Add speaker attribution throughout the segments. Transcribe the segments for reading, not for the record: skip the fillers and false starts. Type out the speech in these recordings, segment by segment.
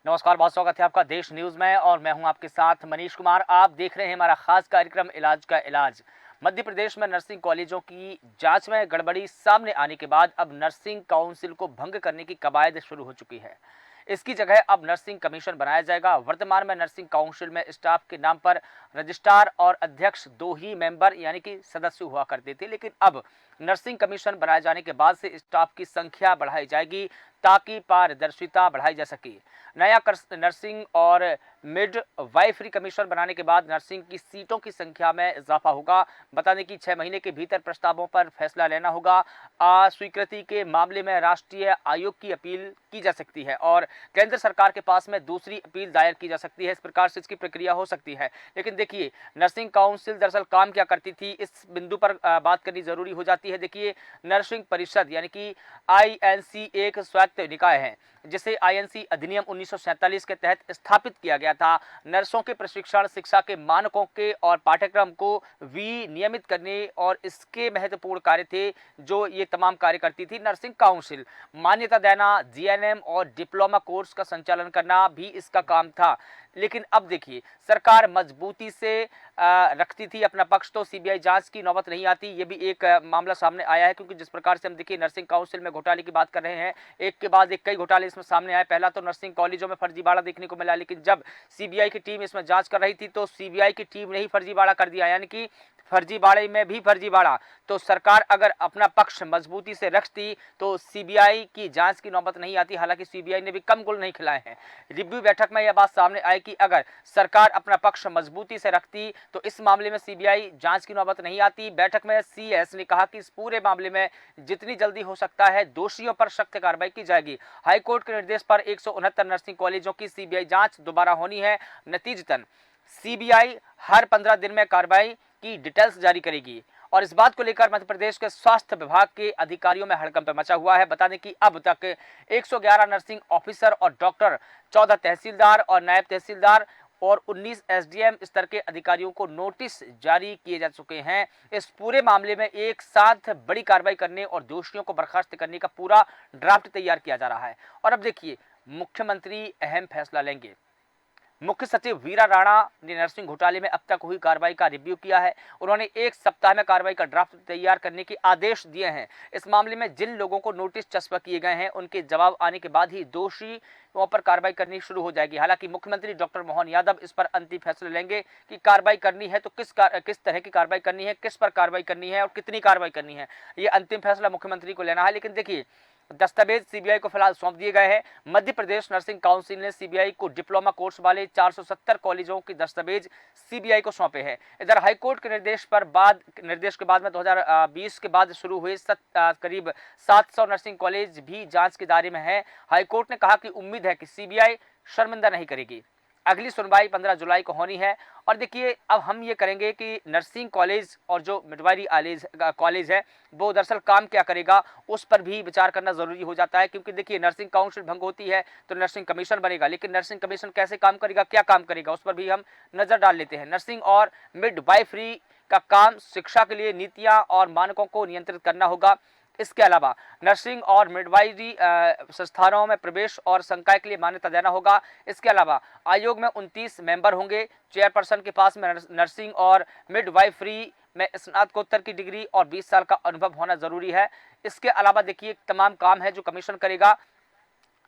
Speaker 1: नमस्कार, बहुत स्वागत है आपका देश न्यूज़ में और मैं हूं आपके साथ मनीष कुमार। आप देख रहे हैं हमारा खास कार्यक्रम इलाज का इलाज। मध्य प्रदेश में नर्सिंग कॉलेजों की जांच में गड़बड़ी सामने आने के बाद अब नर्सिंग काउंसिल को भंग करने की कवायद शुरू हो चुकी है। इसकी जगह अब नर्सिंग कमीशन बनाया जाएगा। वर्तमान में नर्सिंग काउंसिल में स्टाफ के नाम पर रजिस्ट्रार और अध्यक्ष 2 ही मेंबर यानी कि सदस्य हुआ करते थे, लेकिन अब नर्सिंग कमीशन बनाए जाने के बाद से स्टाफ की संख्या बढ़ाई जाएगी ताकि पारदर्शिता बढ़ाई जा सके। नया नर्सिंग और मिड वाइफरी कमीशन बनाने के बाद नर्सिंग की सीटों की संख्या में इजाफा होगा। बता दें कि 6 महीने के भीतर प्रस्तावों पर फैसला लेना होगा। अस्वीकृति के मामले में राष्ट्रीय आयोग की अपील की जा सकती है और केंद्र सरकार के पास में दूसरी अपील दायर की जा सकती है। इस प्रकार से इसकी प्रक्रिया हो सकती है। लेकिन देखिए, नर्सिंग काउंसिल दरअसल काम क्या करती थी, इस बिंदु पर बात करनी जरूरी हो जाती है। देखिए, नर्सिंग परिषद यानी कि आईएनसी एक स्वायत्त निकाय है जिसे आईएनसी अधिनियम 1947 के तहत स्थापित किया गया था। नर्सों के प्रशिक्षण, शिक्षा के मानकों के और पाठ्यक्रम को विनियमित करने और इसके महत्वपूर्ण कार्य थे जो ये तमाम कार्य करती थी नर्सिंग काउंसिल। मान्यता देना, जीएनएम और डिप्लोमा कोर्स का संचालन करना भी इसका काम था। लेकिन अब देखिए, सरकार मजबूती से रखती थी अपना पक्ष तो सीबीआई जांच की नौबत नहीं आती। ये भी एक मामला सामने आया है, क्योंकि जिस प्रकार से हम देखिए नर्सिंग काउंसिल में घोटाले की बात कर रहे हैं, एक के बाद एक कई घोटाले इसमें सामने आए। पहला तो नर्सिंग कॉलेजों में फर्जीवाड़ा देखने को मिला, लेकिन जब सीबीआई की टीम इसमें जांच कर रही थी तो सीबीआई की टीम ने ही फर्जीवाड़ा कर दिया, यानी कि फर्जीवाड़े में भी फर्जीवाड़ा। तो सरकार अगर अपना पक्ष मजबूती से रखती तो सीबीआई की जांच की नौबत नहीं आती। हालांकि सीबीआई ने भी कम गुल नहीं खिलाए हैं। रिव्यू बैठक में यह बात सामने आई कि अगर सरकार अपना पक्ष मजबूती से रखती तो इस मामले में सीबीआई जांच की नौबत नहीं आती। बैठक में सीएस ने कहा कि इस पूरे मामले में जितनी जल्दी हो सकता है दोषियों पर सख्त कार्रवाई की जाएगी। हाईकोर्ट के निर्देश पर 169 नर्सिंग कॉलेजों की सीबीआई जांच दोबारा होनी है। नतीजतन सीबीआई हर 15 दिन में कार्रवाई की डिटेल्स जारी करेगी और इस बात को लेकर मध्य प्रदेश के स्वास्थ्य विभाग के अधिकारियों में हड़कंप मचा हुआ है। बता दें कि अब तक 111 नर्सिंग ऑफिसर और डॉक्टर, 14 तहसीलदार और नायब तहसीलदार और 19 एसडीएम स्तर के अधिकारियों को नोटिस जारी किए जा चुके हैं। इस पूरे मामले में एक साथ बड़ी कार्रवाई करने और दोषियों को बर्खास्त करने का पूरा ड्राफ्ट तैयार किया जा रहा है। और अब देखिए, मुख्यमंत्री अहम फैसला लेंगे। मुख्य सचिव वीरा राणा ने नर्सिंग घोटाले में अब तक हुई कार्रवाई का रिव्यू किया है। उन्होंने 1 सप्ताह में कार्रवाई का ड्राफ्ट तैयार करने के आदेश दिए हैं। इस मामले में जिन लोगों को नोटिस चस्पा किए गए हैं उनके जवाब आने के बाद ही दोषियों पर कार्रवाई करनी शुरू हो जाएगी। हालांकि मुख्यमंत्री डॉक्टर मोहन यादव इस पर अंतिम फैसला लेंगे कि कार्रवाई करनी है तो किस तरह की कार्रवाई करनी है, किस पर कार्रवाई करनी है और कितनी कार्रवाई करनी है। ये अंतिम फैसला मुख्यमंत्री को लेना है। लेकिन देखिए, दस्तावेज सीबीआई को फिलहाल सौंप दिए गए हैं। मध्य प्रदेश नर्सिंग काउंसिल ने सीबीआई को डिप्लोमा कोर्स वाले 470 कॉलेजों के दस्तावेज सीबीआई को सौंपे हैं। इधर हाईकोर्ट के निर्देश के बाद में 2020 के बाद शुरू हुए करीब 700 नर्सिंग कॉलेज भी जांच के दायरे में है। हाईकोर्ट ने कहा कि उम्मीद है कि सीबीआई शर्मिंदा नहीं करेगी। अगली सुनवाई 15 जुलाई को होनी है। और देखिए, अब हम ये करेंगे कि नर्सिंग कॉलेज और जो मिडवाइफरी कॉलेज है वो दरअसल काम क्या करेगा उस पर भी विचार करना जरूरी हो जाता है। क्योंकि देखिए, नर्सिंग काउंसिल भंग होती है तो नर्सिंग कमीशन बनेगा, लेकिन नर्सिंग कमीशन कैसे काम करेगा, क्या काम करेगा, उस पर भी हम नजर डाल लेते हैं। नर्सिंग और मिडवाइफरी का काम शिक्षा के लिए नीतियां और मानकों को नियंत्रित करना होगा। इसके अलावा नर्सिंग और मिडवाइफरी संस्थानों में प्रवेश और संकाय के लिए मान्यता देना होगा। इसके अलावा आयोग में 29 मेंबर होंगे। चेयरपर्सन के पास में नर्सिंग और मिडवाइफरी में स्नातकोत्तर की डिग्री और 20 साल का अनुभव होना जरूरी है। इसके अलावा देखिए, तमाम काम है जो कमीशन करेगा,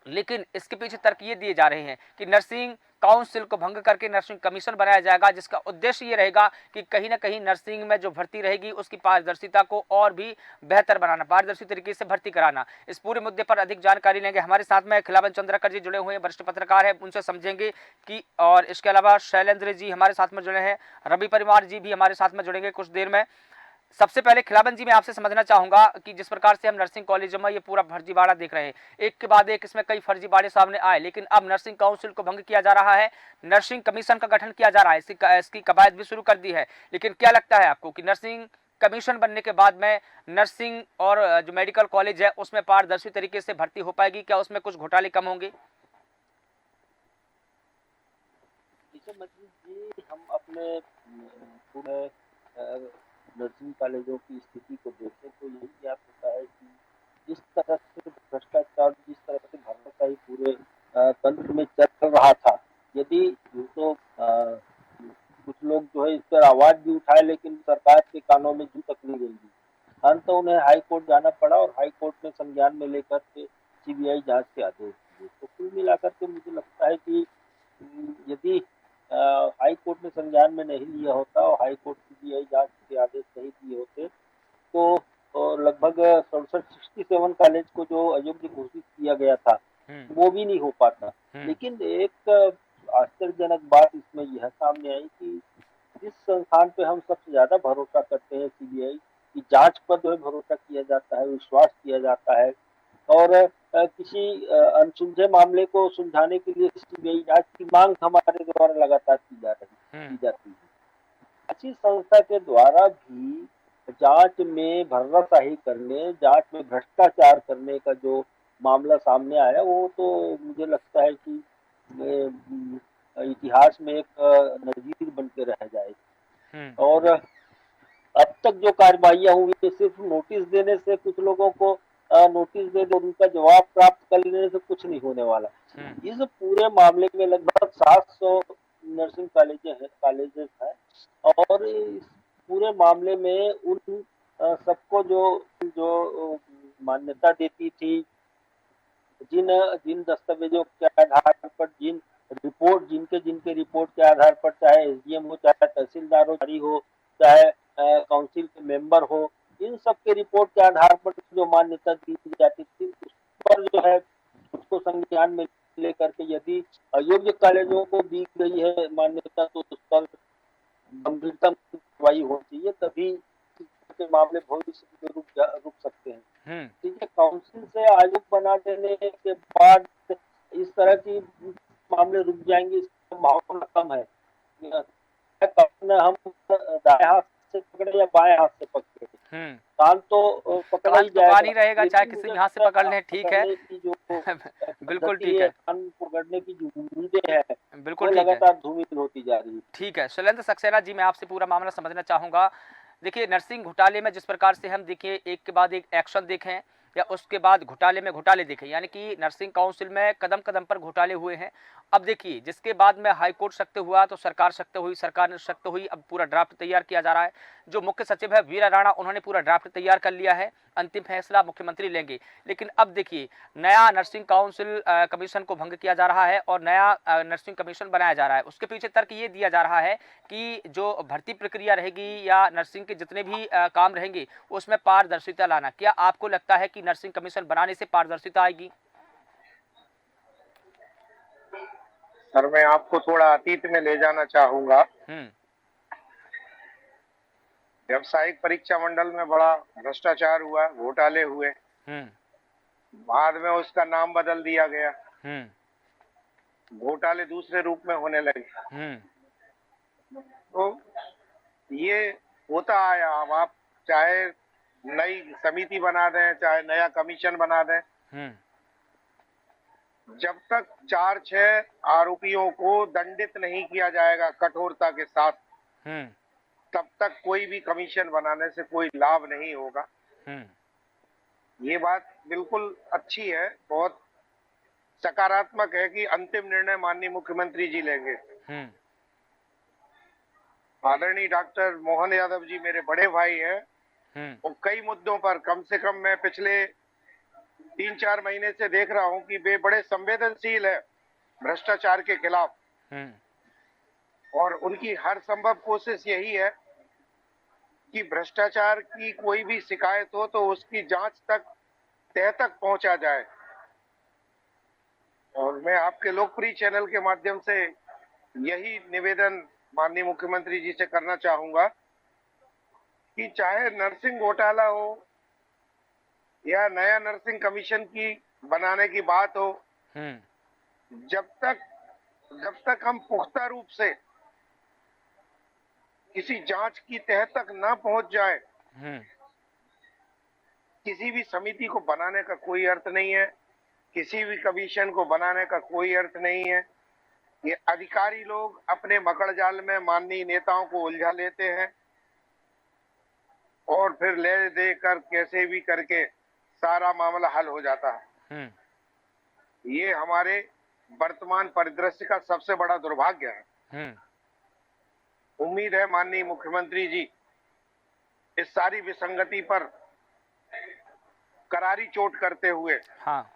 Speaker 1: लेकिन इसके पीछे तर्क ये दिए जा रहे हैं कि नर्सिंग काउंसिल को भंग करके नर्सिंग कमीशन बनाया जाएगा, जिसका उद्देश्य ये रहेगा कि कहीं ना कहीं नर्सिंग में जो भर्ती रहेगी उसकी पारदर्शिता को और भी बेहतर बनाना, पारदर्शी तरीके से भर्ती कराना। इस पूरे मुद्दे पर अधिक जानकारी लेंगे। हमारे साथ में खिलावन चंद्रकर जी जुड़े हुए हैं, वरिष्ठ पत्रकार है, उनसे समझेंगे कि, और इसके अलावा शैलेंद्र जी हमारे साथ में जुड़े हैं, रवि परिवार जी भी हमारे साथ में जुड़ेंगे कुछ देर में। सबसे पहले खिलावन जी मैं आपसे समझना चाहूंगा कि जिस प्रकार से हम नर्सिंग कॉलेजों में ये पूरा फर्जीवाड़ा देख रहे हैं, एक के बाद एक इसमें कई फर्जीवाड़े सामने आए, लेकिन अब नर्सिंग काउंसिल को भंग किया जा रहा है, नर्सिंग कमीशन का गठन किया जा रहा है, इसकी कवायद भी शुरू कर दी है। लेकिन क्या लगता है आपको कि नर्सिंग कमीशन बनने के बाद में नर्सिंग और जो मेडिकल कॉलेज है उसमें पारदर्शी तरीके से भर्ती हो पाएगी? क्या उसमें कुछ घोटाले कम होंगे?
Speaker 2: हम अपने पूरे नर्सिंग कॉलेजों की स्थिति को देखें तो यही ज्ञात होता है कि जिस तरह से भ्रष्टाचार, जिस तरह से भ्रष्टाचारी पूरे तंत्र में चल रहा था। यदि तो कुछ लोग जो है इस पर आवाज भी उठाए, लेकिन सरकार के कानों में जू तक नहीं रेंगी। अंत उन्हें हाई कोर्ट जाना पड़ा और हाई कोर्ट ने संज्ञान में लेकर के सीबीआई जांच के आदेश दिए। तो कुल मिलाकर के मुझे लगता है कि यदि हाई कोर्ट ने संज्ञान में नहीं लिया होता और हाई कोर्ट सीबीआई जांच के आदेश नहीं दिए होते, तो लगभग 67 कॉलेज को जो अयोग्य घोषित किया गया था, वो भी नहीं हो पाता। लेकिन एक आश्चर्यजनक बात इसमें यह सामने आई कि जिस संस्थान पे हम सबसे ज्यादा भरोसा करते हैं, सीबीआई की जांच पर जो है भरोसा किया जाता है, विश्वास किया जाता है, और किसी अनसुलझे मामले को सुलझाने के लिए सीबीआई जांच की मांग हमारे द्वारा लगातार की जाती है। ऐसी संस्था के द्वारा भी जांच में भर्राशाही करने, जांच में भ्रष्टाचार करने का जो मामला सामने आया, वो तो मुझे लगता है कि इतिहास में एक नजीर बन के रह जाएगी। और अब तक जो कार्यवाहियां हुई है, सिर्फ नोटिस देने से, कुछ लोगों को नोटिस दे दो, उनका जवाब प्राप्त कर लेने से कुछ नहीं होने वाला। इस पूरे मामले में लगभग 700 नर्सिंग कॉलेजेस हैं, और इस पूरे मामले में उन सबको जो जो मान्यता देती थी, जिन जिन दस्तावेजों के आधार पर, जिनके जिनके रिपोर्ट के आधार पर, चाहे एसडीएम हो, चाहे तहसीलदार हो, चाहे काउंसिल के मेंबर हो, इन सब के रिपोर्ट के आधार पर जो मान्यता दी जाती थी, उस पर जो है उसको संज्ञान में लेकर के यदि अयोग्य कॉलेजों को दी गई है मान्यता, तो उस पर गंभीरतम कार्रवाई होनी चाहिए, तभी के मामले भविष्य में रुक सकते हैं। ठीक है, काउंसिल से आयोग बना देने के बाद इस तरह की मामले रुक जाएंगे, इसकी संभावना कम है। हम दाएं हाथ से पकड़े या बाएं हाथ से पकड़े, कान तो पकड़ा ही जाएगा,
Speaker 1: कान ही रहेगा, चाहे किसी हाथ से पकड़ लें, ठीक है।
Speaker 2: की जो
Speaker 1: बिल्कुल ठीक है,
Speaker 2: कान पकड़ने की जो उम्मीदें हैं,
Speaker 1: बिल्कुल
Speaker 2: वो
Speaker 1: ठीक है,
Speaker 2: लगातार धूमिल होती जा रही है।
Speaker 1: ठीक है। शैलेंद्र सक्सेना जी, मैं आपसे पूरा मामला समझना चाहूँगा। देखिए, नर्सिंग घोटाले में जिस प्रकार से हम देखिए एक के बाद एक एक्शन देखें, या उसके बाद घोटाले में घोटाले देखें, यानी कि नर्सिंग काउंसिल में कदम कदम पर घोटाले हुए हैं। अब देखिए, जिसके बाद में हाई कोर्ट सख्त हुआ तो सरकार सख्त हुई, सरकार ने सख्त हुई, अब पूरा ड्राफ्ट तैयार किया जा रहा है। जो मुख्य सचिव है वीरा राणा, उन्होंने पूरा ड्राफ्ट तैयार कर लिया है, अंतिम फैसला मुख्यमंत्री लेंगे। लेकिन अब देखिए, नया नर्सिंग काउंसिल कमीशन को भंग किया जा रहा है और नया नर्सिंग कमीशन बनाया जा रहा है। उसके पीछे तर्क ये दिया जा रहा है कि जो भर्ती प्रक्रिया रहेगी या नर्सिंग के जितने भी काम रहेंगे, उसमें पारदर्शिता लाना। क्या आपको लगता है कि नर्सिंग कमीशन बनाने से पारदर्शिता आएगी?
Speaker 3: सर, मैं आपको थोड़ा अतीत में ले जाना चाहूंगा। व्यावसायिक परीक्षा मंडल में बड़ा भ्रष्टाचार हुआ, घोटाले हुए, बाद में उसका नाम बदल दिया गया, घोटाले दूसरे रूप में होने लगे। तो ये होता आया। अब आप चाहे नई समिति बना दें, चाहे नया कमीशन बना दें, जब तक 4-6 आरोपियों को दंडित नहीं किया जाएगा कठोरता के साथ, तब तक कोई भी कमीशन बनाने से कोई लाभ नहीं होगा। ये बात बिल्कुल अच्छी है, बहुत सकारात्मक है कि अंतिम निर्णय माननीय मुख्यमंत्री जी लेंगे। आदरणीय डॉक्टर मोहन यादव जी मेरे बड़े भाई हैं, और कई मुद्दों पर, कम से कम मैं पिछले 3-4 महीने से देख रहा हूं कि वे बड़े संवेदनशील है भ्रष्टाचार के खिलाफ, और उनकी हर संभव कोशिश यही है कि भ्रष्टाचार की कोई भी शिकायत हो तो उसकी जांच तह तक पहुंचा जाए। और मैं आपके लोकप्रिय चैनल के माध्यम से यही निवेदन माननीय मुख्यमंत्री जी से करना चाहूंगा कि चाहे नर्सिंग घोटाला हो या नया नर्सिंग कमीशन की बनाने की बात हो, जब तक हम पुख्ता रूप से किसी जांच की तह तक ना पहुंच जाए, किसी भी समिति को बनाने का कोई अर्थ नहीं है, किसी भी कमीशन को बनाने का कोई अर्थ नहीं है। ये अधिकारी लोग अपने मकड़ जाल में माननीय नेताओं को उलझा लेते हैं और फिर ले दे कर कैसे भी करके सारा मामला हल हो जाता है। ये हमारे वर्तमान परिदृश्य का सबसे बड़ा दुर्भाग्य है। उम्मीद है माननीय मुख्यमंत्री जी इस सारी विसंगति पर करारी चोट करते हुए
Speaker 1: हाँ,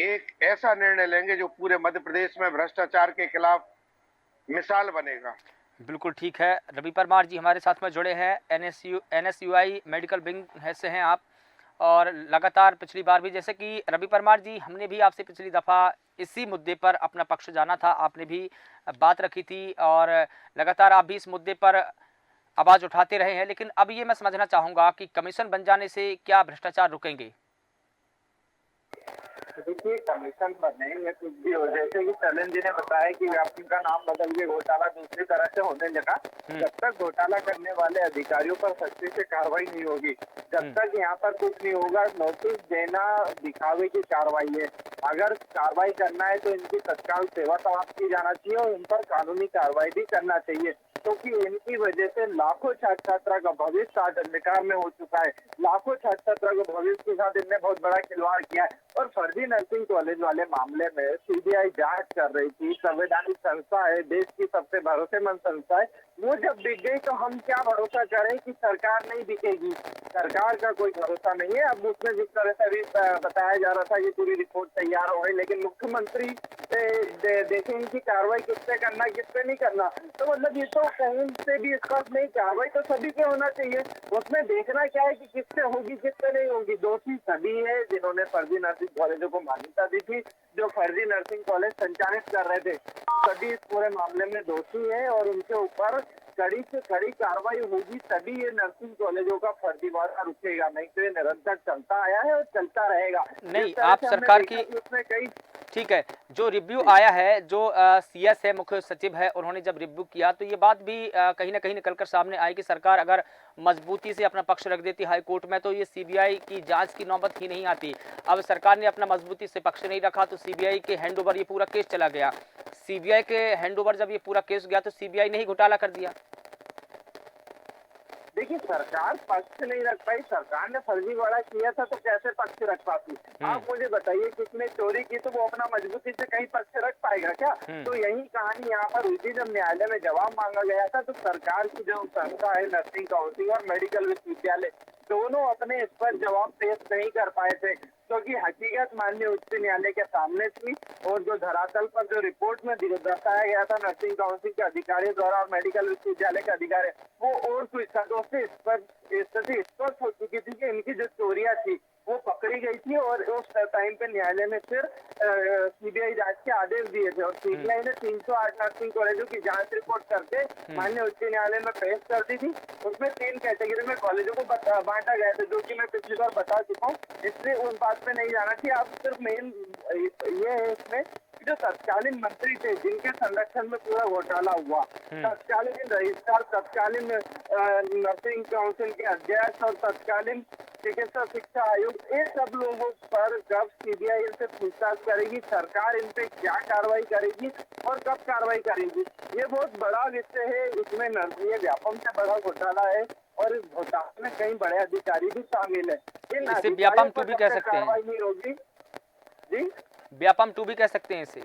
Speaker 3: एक ऐसा निर्णय लेंगे जो पूरे मध्य प्रदेश में भ्रष्टाचार के खिलाफ मिसाल बनेगा।
Speaker 1: बिल्कुल ठीक है। रवि परमार जी हमारे साथ में जुड़े हैं, NSUI मेडिकल विंग से हैं आप, और लगातार पिछली बार भी, जैसे कि रवि परमार जी, हमने भी आपसे पिछली दफ़ा इसी मुद्दे पर अपना पक्ष जाना था, आपने भी बात रखी थी और लगातार आप भी इस मुद्दे पर आवाज़ उठाते रहे हैं। लेकिन अब ये मैं समझना चाहूँगा कि कमीशन बन जाने से क्या भ्रष्टाचार रुकेंगे?
Speaker 4: देखिए, कमीशन पर नहीं है, कुछ भी हो, जैसे कि सलन जी ने बताया कि व्यापम का नाम बदल के घोटाला दूसरी तरह से होने लगा। जब तक घोटाला करने वाले अधिकारियों पर सख्ती से कार्रवाई नहीं होगी, जब तक यहाँ पर कुछ नहीं होगा, नोटिस देना दिखावे की कार्रवाई है। अगर कार्रवाई करना है तो इनकी तत्काल सेवा समाप्त की जाना चाहिए और इन पर कानूनी कार्रवाई भी करना चाहिए, क्योंकि इनकी वजह से लाखों छात्र छात्रा का भविष्य आज अंधकार में हो चुका है। लाखों छात्र छात्रा के भविष्य के साथ इनने बहुत बड़ा खिलवाड़ किया है। और फर्जी नर्सिंग कॉलेज वाले मामले में सीबीआई जांच कर रही थी, संवैधानिक संस्था है, देश की सबसे भरोसेमंद संस्था है, वो जब बिक गई तो हम क्या भरोसा करें कि सरकार नहीं बिकेगी? सरकार का कोई भरोसा नहीं है। अब उसमें जिस तरह से अभी बताया जा रहा था कि पूरी रिपोर्ट तैयार हो गई, लेकिन मुख्यमंत्री देखें इनकी कार्रवाई किस पे करना, किस पे नहीं करना, तो मतलब ये तो कहीं से भी स्पष्ट नहीं। कार्रवाई तो सभी पे होना चाहिए, उसमें देखना क्या है कि किससे होगी, किससे नहीं होगी। दोषी सभी है जिन्होंने फर्जी नर्सिंग कॉलेजों को मान्यता दी थी, जो फर्जी नर्सिंग कॉलेज संचालित कर रहे थे, सभी इस पूरे मामले में दोषी है और उनके ऊपर कड़ी से कड़ी कार्रवाई होगी, तभी ये नर्सिंग कॉलेजों का फर्जीवाड़ा रुकेगा, नहीं तो ये निरंतर चलता आया है और चलता रहेगा।
Speaker 1: नहीं, आप सरकार की
Speaker 4: उसमें कई
Speaker 1: ठीक है, जो रिव्यू आया है, जो CS है, मुख्य सचिव है, उन्होंने जब रिव्यू किया तो ये बात भी कहीं ना कहीं निकल कर सामने आई कि सरकार अगर मजबूती से अपना पक्ष रख देती हाई कोर्ट में तो ये CBI की जांच की नौबत ही नहीं आती। अब सरकार ने अपना मजबूती से पक्ष नहीं रखा तो CBI के हैंडओवर ये पूरा केस चला गया। CBI के हैंडओवर जब ये पूरा केस गया तो CBI ने ही घोटाला कर दिया।
Speaker 4: देखिए, सरकार पक्ष नहीं रख पाई, सरकार ने फर्जीवाड़ा किया था तो कैसे पक्ष रख पाती? आप मुझे बताइए, किसने चोरी की तो वो अपना मजबूती से कहीं पक्ष रख पाएगा क्या? तो यही कहानी यहाँ पर हुई थी। जब न्यायालय में जवाब मांगा गया था तो सरकार की जो संस्था है नर्सिंग काउंसिल और मेडिकल विश्वविद्यालय, दोनों अपने इस पर जवाब पेश नहीं कर पाए थे, क्योंकि हकीकत माननीय उच्च न्यायालय के सामने थी और जो धरातल पर जो रिपोर्ट में दर्शाया गया था नर्सिंग काउंसिल के अधिकारियों द्वारा और मेडिकल विश्वविद्यालय के अधिकारी, वो और कुछ था। तो उससे स्थिति स्पष्ट हो चुकी थी कि इनकी जो चोरियां थी वो पकड़ी गई थी और उस टाइम पे न्यायालय ने फिर CBI जांच के आदेश दिए थे और CBI ने 308 नर्सिंग कॉलेजों की जांच रिपोर्ट करके माननीय उच्च न्यायालय में पेश कर दी थी। उसमें 3 कैटेगरी में कॉलेजों को बांटा गया था, जो कि मैं पिछली बार बता चुका हूँ, इसलिए उस बात पे नहीं जाना चाहिए। आप सिर्फ मेन ये है इसमें जो तत्कालीन मंत्री थे जिनके संरक्षण में पूरा घोटाला हुआ, तत्कालीन रजिस्ट्रार, तत्कालीन नर्सिंग काउंसिल के अध्यक्ष और तत्कालीन चिकित्सा शिक्षा आयुक्त, इन सब लोगों पर जब CBI इनसे पूछताछ करेगी, सरकार इन पे क्या कार्रवाई करेगी और कब कार्रवाई करेगी, ये बहुत बड़ा विषय है। इसमें ये व्यापम से बड़ा घोटाला है और इस घोटाले में कई बड़े अधिकारी भी शामिल है। इन
Speaker 1: इसे व्यापम टू भी कह सकते हैं।
Speaker 4: कार्रवाई नहीं होगी जी,
Speaker 1: व्यापम 2 भी कह सकते हैं इसे।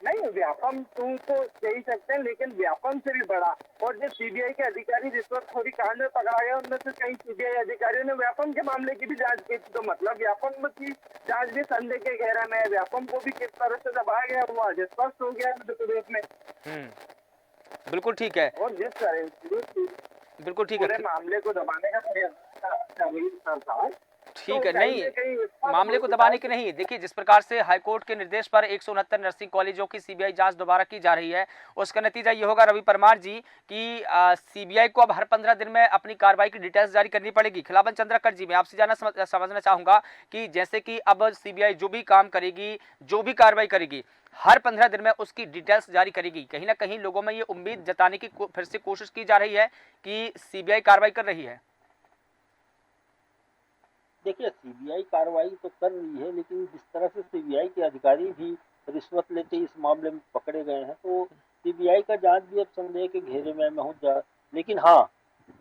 Speaker 4: नहीं, व्यापम 2 तो कह ही सकते हैं, लेकिन व्यापम से भी बड़ा। और जो CBI के अधिकारी रिश्वतखोरी कांड में पकड़ा गया, उनमें से कई CBI अधिकारियों ने व्यापम के मामले की भी जांच की थी, तो मतलब व्यापम की जांच भी संदेह के घेरे में है। व्यापम को भी किस तरह से दबाया गया वो आज स्पष्ट हो गया मध्य प्रदेश में।
Speaker 1: बिल्कुल ठीक है।
Speaker 4: और जिस तरह
Speaker 1: बिल्कुल ठीक है,
Speaker 4: पूरे मामले को दबाने का प्रयास कर रही सरकार,
Speaker 1: ठीक है। नहीं, मामले को दबाने की नहीं, देखिए जिस प्रकार से हाईकोर्ट के निर्देश पर 169 नर्सिंग कॉलेजों की CBI जांच दोबारा की जा रही है, उसका नतीजा ये होगा रवि परमार जी कि CBI को अब हर 15 दिन में अपनी कार्रवाई की डिटेल्स जारी करनी पड़ेगी। खिलावन चंद्रकर जी, मैं आपसे समझना चाहूंगा कि जैसे कि अब CBI जो भी काम करेगी, जो भी कार्रवाई करेगी, हर 15 दिन में उसकी डिटेल्स जारी करेगी। कहीं ना कहीं लोगों में ये उम्मीद जताने की फिर से कोशिश की जा रही है कि CBI कार्रवाई कर रही है।
Speaker 2: देखिए, CBI कार्रवाई तो कर रही है, लेकिन जिस तरह से CBI के अधिकारी भी रिश्वत लेते इस मामले में पकड़े गए हैं, तो CBI का जांच भी अब संदेह के घेरे में हो जा। लेकिन हाँ,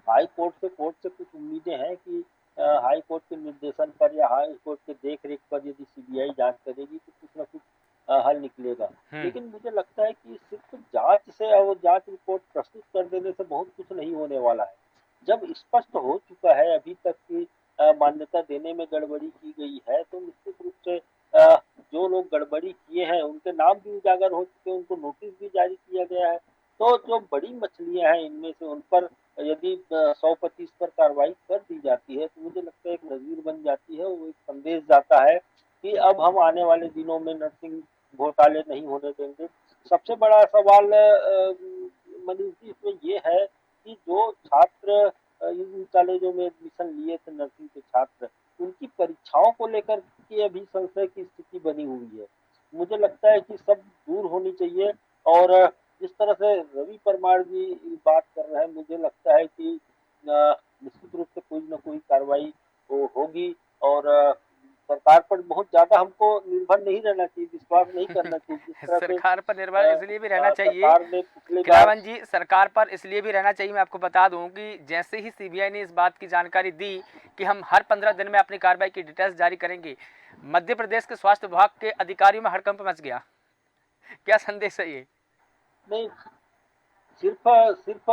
Speaker 2: हाई कोर्ट से कुछ उम्मीदें हैं कि हाई कोर्ट के निर्देशन पर या हाई कोर्ट के देख रेख पर यदि CBI जांच करेगी तो कुछ न कुछ हल निकलेगा। लेकिन मुझे लगता है कि सिर्फ जांच से और जांच रिपोर्ट प्रस्तुत कर देने से बहुत कुछ नहीं होने वाला है। जब स्पष्ट हो चुका है अभी तक कि मान्यता देने में गड़बड़ी की गई है, तो निश्चित रूप से जो लोग गड़बड़ी किए हैं उनके नाम भी उजागर हो चुके हैं, उनको नोटिस भी जारी किया गया है। तो जो बड़ी मछलियां हैं इनमें से उन पर यदि 100% पर कार्रवाई कर दी जाती है, तो मुझे लगता है एक नज़ीर बन जाती है, वो एक संदेश जाता है कि अब हम आने वाले दिनों में नर्सिंग घोटाले नहीं होने देंगे। सबसे बड़ा सवाल मनीष जी इसमें ये है कि जो छात्र इन कॉलेजों में एडमिशन लिए थे नर्सिंग के छात्र, उनकी परीक्षाओं को लेकर के अभी संशय की स्थिति बनी हुई है। मुझे लगता है कि सब दूर होनी चाहिए और जिस तरह से रवि परमार जी बात कर रहे हैं, मुझे लगता है कि निश्चित रूप से कोई न कोई कार्रवाई होगी और सरकार पर बहुत ज्यादा हमको निर्भर नहीं रहना चाहिए, विश्वास नहीं करना चाहिए। जिस तरह से
Speaker 1: सरकार पर निर्भर इसलिए भी रहना चाहिए,
Speaker 2: सरकार ने पिछले बार
Speaker 1: खिलावन जी, सरकार पर इसलिए भी रहना चाहिए, मैं आपको बता दूं कि जैसे ही सीबीआई ने इस बात की जानकारी दी कि हम हर 15 दिन में अपनी कार्रवाई की डिटेल्स जारी करेंगे, मध्य प्रदेश के स्वास्थ्य विभाग के अधिकारियों में हड़कंप मच गया। क्या संदेश है ये?
Speaker 2: नहीं, सिर्फ सिर्फ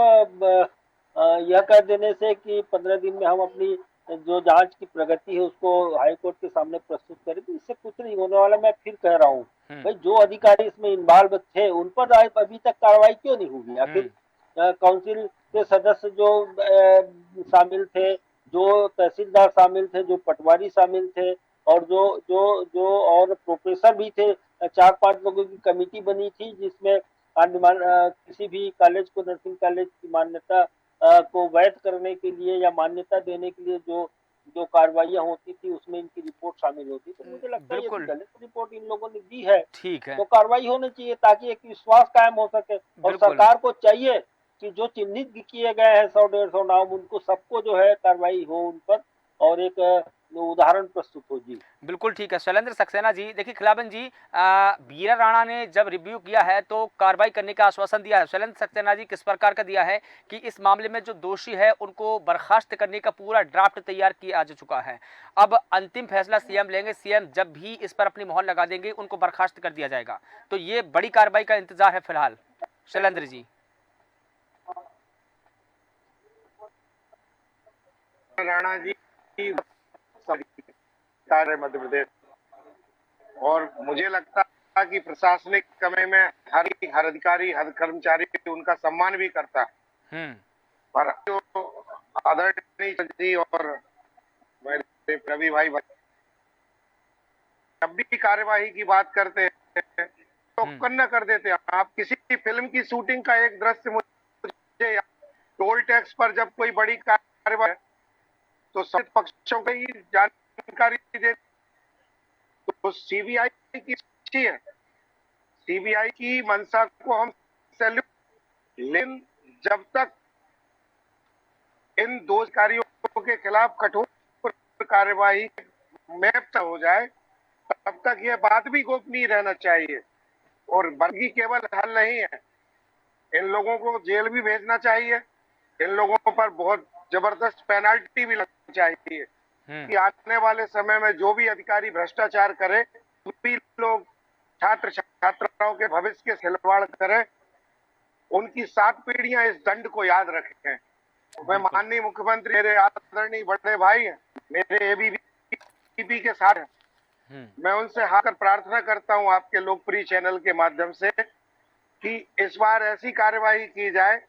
Speaker 2: यह कह देने से कि 15 दिन में हम अपनी जो जांच की प्रगति है उसको हाई कोर्ट के सामने प्रस्तुत करेंगे, इससे कुछ नहीं होने वाला। मैं फिर कह रहा हूँ भाई, जो अधिकारी इसमें इन्वॉल्व थे उन पर अभी तक कार्रवाई क्यों नहीं हुई? आखिर काउंसिल के सदस्य जो शामिल थे, जो तहसीलदार शामिल थे, जो पटवारी शामिल थे और जो जो जो और प्रोफेसर भी थे, 4-5 लोगों की कमेटी बनी थी जिसमें किसी भी कॉलेज को, नर्सिंग कॉलेज की मान्यता को वैध करने के लिए या मान्यता देने के लिए जो जो कार्रवाइयाँ होती थी उसमें इनकी रिपोर्ट शामिल होती। तो मुझे लगता है ये गलत रिपोर्ट इन लोगों ने दी है,
Speaker 1: ठीक है,
Speaker 2: तो कार्रवाई होनी चाहिए ताकि एक विश्वास कायम हो सके। और सरकार को चाहिए कि जो चिन्हित किए गए हैं 100-150 नाम, उनको सबको जो है कार्रवाई हो उन पर और एक उदाहरण प्रस्तुत हो। जी
Speaker 1: बिल्कुल ठीक है। शैलेंद्र सक्सेना जी, देखिए खिलावन जी, बीरा राणा ने जब रिव्यू किया है तो कार्रवाई करने का आश्वासन दिया है। शैलेंद्र सक्सेना जी किस प्रकार का दिया है कि इस मामले में जो दोषी है उनको बर्खास्त करने का पूरा ड्राफ्ट तैयार किया जा चुका है। अब अंतिम फैसला सीएम लेंगे, सीएम जब भी इस पर अपनी मोहर लगा देंगे उनको बर्खास्त कर दिया जाएगा। तो ये बड़ी कार्रवाई का इंतजार है फिलहाल। शैलेंद्र जी।
Speaker 3: राणा जी कार्य मध्य प्रदेश, और मुझे लगता है कि प्रशासनिक समय में हर अधिकारी, हर कर्मचारी उनका सम्मान भी करता है। पर जो आदरणीय जी और मेरे रवि भाई जब भी कार्यवाही की बात करते हैं तो कन्ना कर देते हैं। आप किसी फिल्म की शूटिंग का एक दृश्य मुझे टोल टैक्स पर जब कोई बड़ी कार्यवाही तो सब पक्षों की जानकारी दे, तो सीबीआई की है, सीबीआई की मंशा को हम सैल्यूट, लेकिन जब तक इन दो अधिकारियों के खिलाफ कठोर कार्यवाही में हो जाए तब तक यह बात भी गोपनीय रहना चाहिए। और वर्गी केवल हल नहीं है, इन लोगों को जेल भी भेजना चाहिए, इन लोगों पर बहुत जबरदस्त पेनल्टी भी लगनी चाहिए कि आने वाले समय में जो भी अधिकारी भ्रष्टाचार करे, भी लोग छात्र छात्राओं के भविष्य के खिलवाड़ करें, उनकी 7 पीढ़ियां इस दंड को याद रखें। मैं माननीय मुख्यमंत्री, मेरे आदरणीय बड़े भाई हैं, मेरे एबीवीपी के साथ हैं, मैं उनसे हाथ प्रार्थना करता हूं आपके लोकप्रिय चैनल के माध्यम से कि इस बार ऐसी कार्यवाही की जाए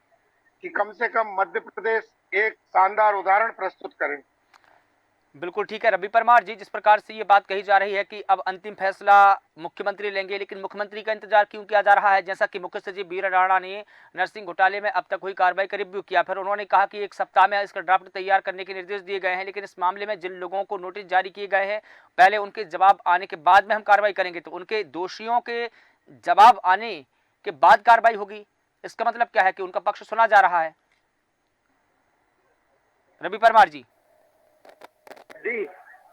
Speaker 3: कि कम से कम मध्य प्रदेश एक शानदार उदाहरण प्रस्तुत करें।
Speaker 1: बिल्कुल ठीक है। रवि परमार जी, जिस प्रकार से ये बात कही जा रही है कि अब अंतिम फैसला मुख्यमंत्री लेंगे, लेकिन मुख्यमंत्री का इंतजार क्यों किया जा रहा है? जैसा कि मुख्य सचिव बीरा राणा ने नर्सिंग घोटाले में अब तक हुई कार्रवाई का रिव्यू किया, फिर उन्होंने कहा कि 1 सप्ताह में इसका ड्राफ्ट तैयार करने के निर्देश दिए गए हैं, लेकिन इस मामले में जिन लोगों को नोटिस जारी किए गए हैं पहले उनके जवाब आने के बाद में हम कार्रवाई करेंगे, तो उनके दोषियों के जवाब आने के बाद कार्रवाई होगी। इसका मतलब क्या है कि उनका पक्ष सुना जा रहा है? रवि परमार जी।
Speaker 4: जी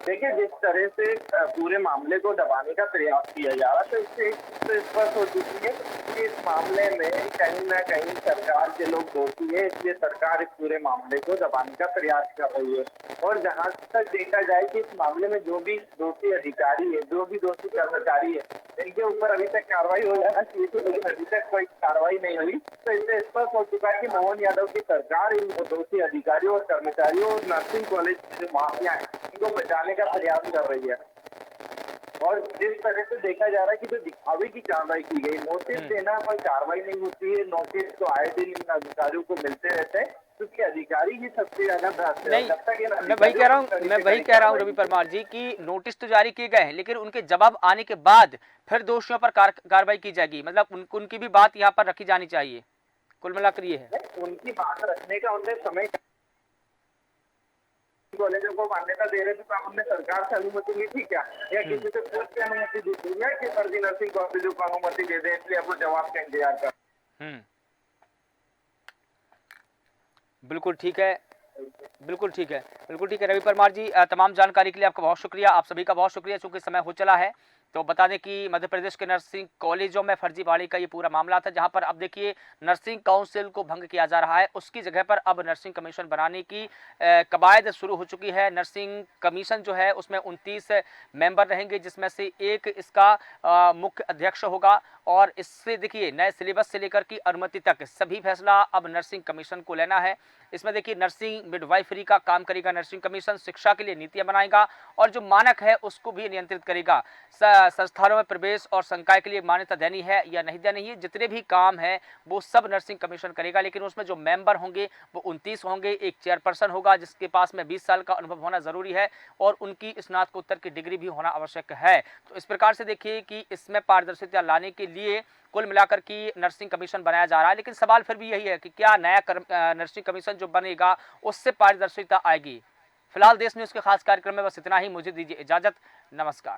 Speaker 4: देखिए, जिस तरह से पूरे मामले को दबाने का प्रयास किया जा रहा है तो इससे स्पष्ट हो चुकी है कि इस मामले में कहीं ना कहीं सरकार के लोग दोषी है, इसलिए सरकार इस पूरे मामले को दबाने का प्रयास कर रही है। और जहां तक देखा जाए कि इस मामले में जो भी दोषी अधिकारी है, जो भी दोषी कर्मचारी है, इनके ऊपर अभी तक कार्रवाई हो जाना चाहिए, लेकिन अभी तक कोई कार्रवाई नहीं हुई। तो इससे स्पष्ट हो चुका है कि मोहन यादव की सरकार इन दोषी अधिकारियों और कर्मचारियों और नर्सिंग कॉलेज की जो माफिया है, इनको बचाने का प्रयास कर रही है। और जिस तरह से देखा जा रहा है कि जो दिखावे की कार्रवाई की गई, नोटिस देना पर कार्रवाई नहीं होती है, नोटिस तो आए दिन इन अधिकारियों को मिलते रहते हैं, क्योंकि अधिकारी ही सबसे ज्यादा भ्रष्ट है।
Speaker 1: नहीं, मैं वही कह रहा हूँ रवि परमार जी की नोटिस तो जारी किए गए हैं, लेकिन उनके जवाब आने के बाद फिर दोषियों पर कार्रवाई की जाएगी, मतलब उनकी भी बात यहाँ पर रखी जानी चाहिए। कुल मिलाकर ये है,
Speaker 4: उनकी बात रखने का उनसे समय कॉलेजों को मान्यता दे रहे थे, तो हमने सरकार से अनुमति ली थी क्या, या किसी से कोर्ट से अनुमति दी थी या कि फर्जी नर्सिंग कॉलेजों को अनुमति दे दे, इसलिए आपको जवाब का इंतजार कर।
Speaker 1: बिल्कुल ठीक है, बिल्कुल ठीक है, बिल्कुल ठीक है रवि परमार जी, तमाम जानकारी के लिए आपका बहुत शुक्रिया। आप सभी का बहुत शुक्रिया। चूंकि समय हो चला है तो बता दें कि मध्य प्रदेश के नर्सिंग कॉलेजों में फर्जीवाड़ी का ये पूरा मामला था, जहां पर अब देखिए नर्सिंग काउंसिल को भंग किया जा रहा है, उसकी जगह पर अब नर्सिंग कमीशन बनाने की कवायद शुरू हो चुकी है। नर्सिंग कमीशन जो है उसमें 29 मेंबर रहेंगे, जिसमें से एक इसका मुख्य अध्यक्ष होगा। और इससे देखिए नए सिलेबस से लेकर की अनुमति तक सभी फैसला अब नर्सिंग कमीशन को लेना है। इसमें देखिए नर्सिंग मिडवाइफरी का काम करेगा नर्सिंग कमीशन, शिक्षा के लिए नीतियां बनाएगा और जो मानक है उसको भी नियंत्रित करेगा। संस्थानों में प्रवेश और संकाय के लिए मान्यता देनी है या नहीं देनी है, जितने भी काम है वो सब नर्सिंग कमीशन करेगा। लेकिन उसमें जो मेंबर होंगे वो 29 होंगे, एक चेयरपर्सन होगा जिसके पास में 20 साल का अनुभव होना जरूरी है और उनकी स्नातकोत्तर की डिग्री भी होना आवश्यक है। तो इस प्रकार से देखिए कि इसमें पारदर्शिता लाने के लिए कुल मिलाकर की नर्सिंग कमीशन बनाया जा रहा है। लेकिन सवाल फिर भी यही है कि क्या नया नर्सिंग कमीशन जो बनेगा उससे पारदर्शिता आएगी। फिलहाल देश न्यूज़ के खास कार्यक्रम में बस इतना ही। मुझे दीजिए इजाजत, नमस्कार।